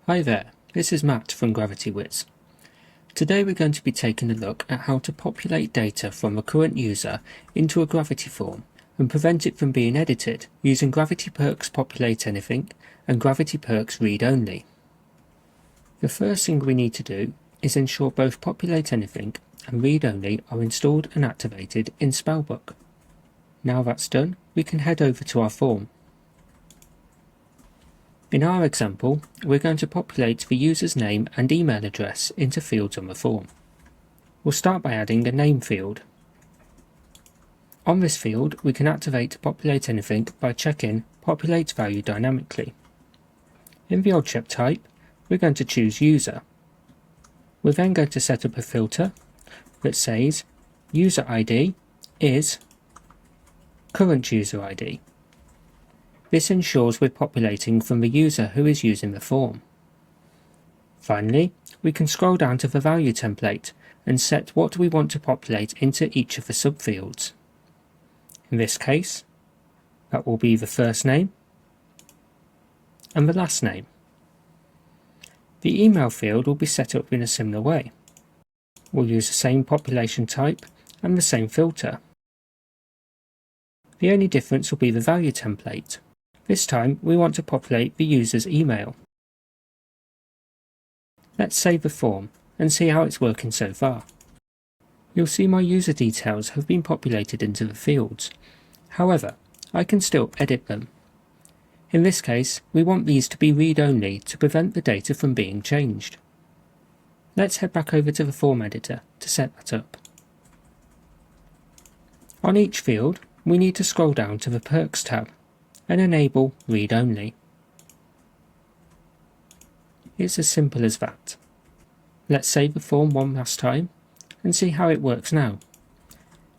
Hi there, this is Matt from GravityWiz. Today we're going to be taking a look at how to populate data from a current user into a Gravity form and prevent it from being edited using GravityPerks Populate Anything and GravityPerks Read Only. The first thing we need to do is ensure both Populate Anything and Read Only are installed and activated in Spellbook. Now that's done, we can head over to our form. In our example, we're going to populate the user's name and email address into fields on the form. We'll start by adding a name field. On this field, we can activate Populate Anything by checking Populate Value Dynamically. In the object type, we're going to choose User. We're then going to set up a filter that says User ID is Current User ID. This ensures we're populating from the user who is using the form. Finally, we can scroll down to the value template and set what we want to populate into each of the subfields. In this case, that will be the first name and the last name. The email field will be set up in a similar way. We'll use the same population type and the same filter. The only difference will be the value template. This time we want to populate the user's email. Let's save the form and see how it's working so far. You'll see my user details have been populated into the fields. However, I can still edit them. In this case, we want these to be read-only to prevent the data from being changed. Let's head back over to the form editor to set that up. On each field, we need to scroll down to the Perks tab and enable Read Only. It's as simple as that. Let's save the form one last time and see how it works now.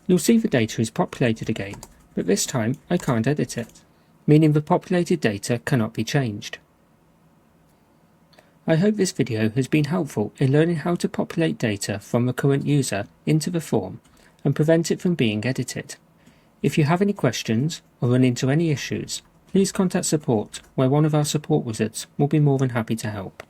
You'll see the data is populated again, but this time I can't edit it, meaning the populated data cannot be changed. I hope this video has been helpful in learning how to populate data from the current user into the form and prevent it from being edited. If you have any questions or run into any issues, please contact support, where one of our support wizards will be more than happy to help.